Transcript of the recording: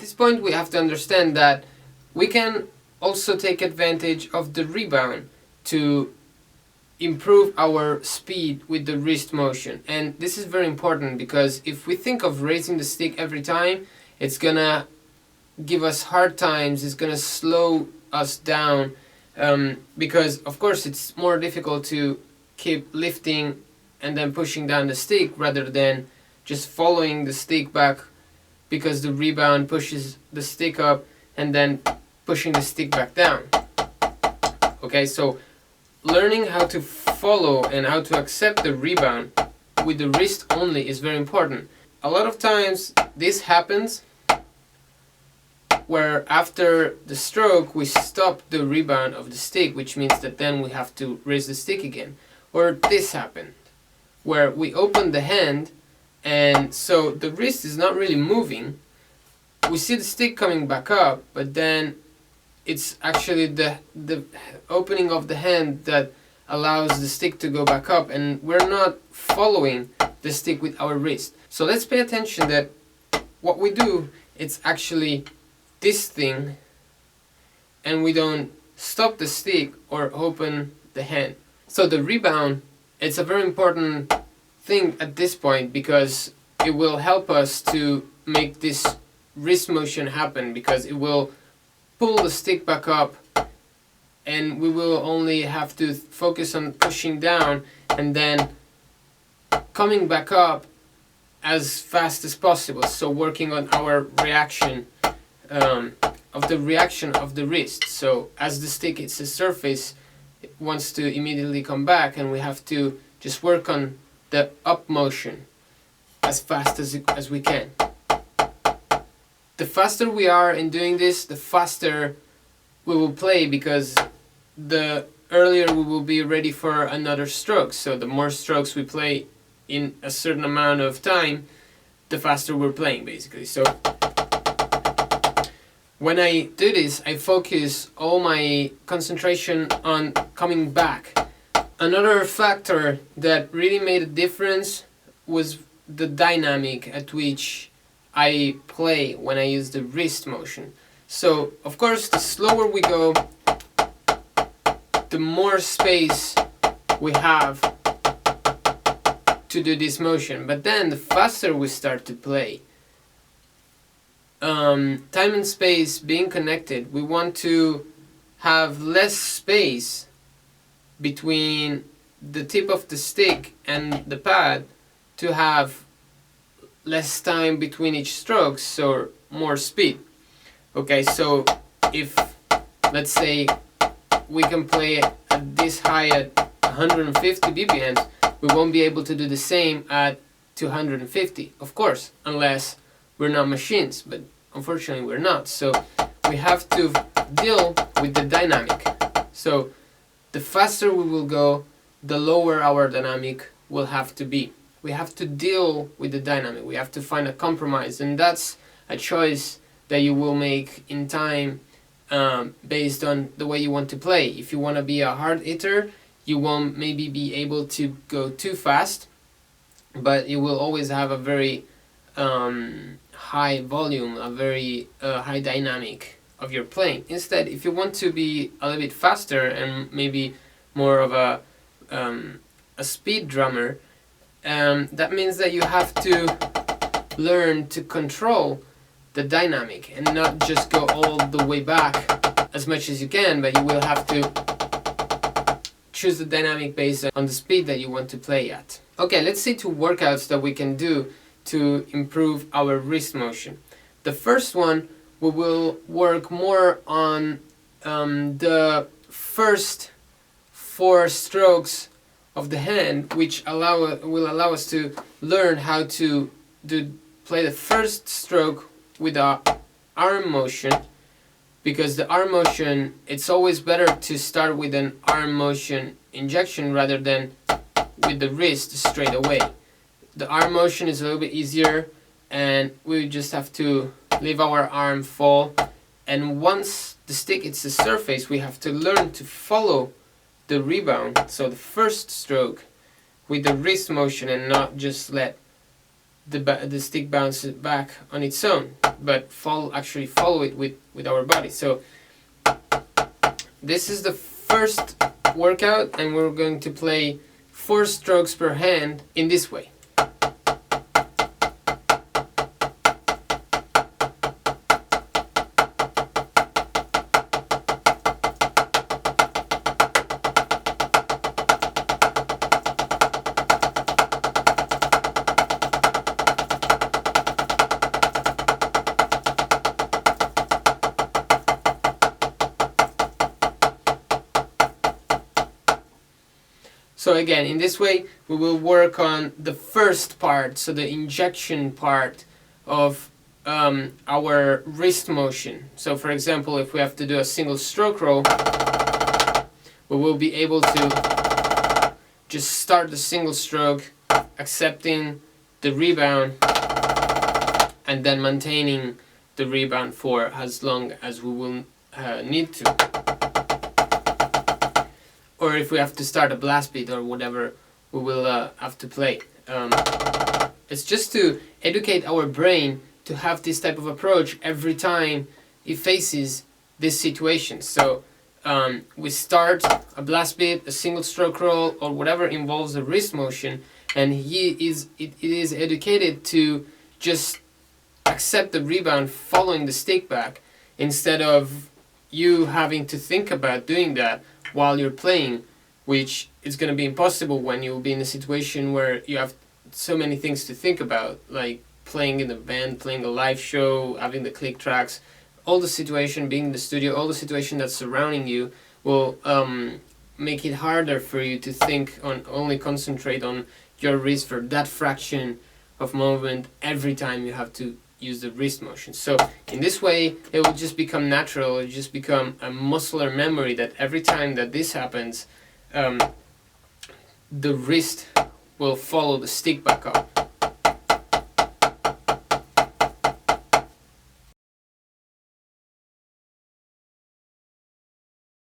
this point we have to understand that we can also take advantage of the rebound to improve our speed with the wrist motion. And this is very important, because if we think of raising the stick every time, it's gonna give us hard times, it's gonna slow us down, because of course it's more difficult to keep lifting and then pushing down the stick rather than just following the stick back, because the rebound pushes the stick up and then pushing the stick back down. Okay, so learning how to follow and how to accept the rebound with the wrist only is very important. A lot of times this happens where after the stroke we stop the rebound of the stick, which means that then we have to raise the stick again. Or this happened where we open the hand and so the wrist is not really moving. We see the stick coming back up, but then it's actually the opening of the hand that allows the stick to go back up, and we're not following the stick with our wrist. So let's pay attention that what we do, it's actually this thing, and we don't stop the stick or open the hand. So the rebound, it's a very important thing at this point, because it will help us to make this wrist motion happen, because it will pull the stick back up and we will only have to focus on pushing down and then coming back up as fast as possible. So working on our reaction of the wrist. So as the stick hits the surface, it wants to immediately come back, and we have to just work on the up motion as fast as we can. The faster we are in doing this, the faster we will play, because the earlier we will be ready for another stroke. So the more strokes we play in a certain amount of time, the faster we're playing, basically. So when I do this, I focus all my concentration on coming back. Another factor that really made a difference was the dynamic at which I play when I use the wrist motion. So of course the slower we go, the more space we have to do this motion, but then the faster we start to play. Time and space being connected, we want to have less space between the tip of the stick and the pad to have less time between each stroke, so more speed. Okay, so if let's say we can play at this high at 150 BPMs, we won't be able to do the same at 250, of course, unless we're not machines, but unfortunately we're not. So we have to deal with the dynamic. So the faster we will go, the lower our dynamic will have to be. We have to deal with the dynamic. We have to find a compromise, and that's a choice that you will make in time, based on the way you want to play. If you want to be a hard hitter, you won't maybe be able to go too fast, but you will always have a very high volume, a very high dynamic of your playing. Instead, if you want to be a little bit faster and maybe more of a speed drummer, that means that you have to learn to control the dynamic and not just go all the way back as much as you can, but you will have to choose the dynamic based on the speed that you want to play at. Okay, let's see 2 workouts that we can do to improve our wrist motion. The first one, we will work more on the first 4 strokes of the hand, which will allow us to learn how to play the first stroke with our arm motion, because the arm motion, it's always better to start with an arm motion injection rather than with the wrist straight away. The arm motion is a little bit easier, and we just have to leave our arm fall, and once the stick hits the surface, we have to learn to follow the rebound, so the first stroke, with the wrist motion and not just let the stick bounce back on its own. but actually follow it with our body. So this is the first workout, and we're going to play 4 strokes per hand in this way. So again, in this way, we will work on the first part, so the injection part of our wrist motion. So for example, if we have to do a single stroke roll, we will be able to just start the single stroke, accepting the rebound, and then maintaining the rebound for as long as we will need to. Or if we have to start a blast beat or whatever, we will have to play. It's just to educate our brain to have this type of approach every time it faces this situation. So we start a blast beat, a single stroke roll, or whatever involves a wrist motion, and it is educated to just accept the rebound following the stick back, instead of you having to think about doing that while you're playing, which is going to be impossible when you'll be in a situation where you have so many things to think about, like playing in a band, playing a live show, having the click tracks, all the situation, being in the studio, all the situation that's surrounding you will make it harder for you to think on, only concentrate on your wrist for that fraction of movement every time you have to use the wrist motion. So in this way, it will just become natural. It will just become a muscular memory that every time that this happens, the wrist will follow the stick back up.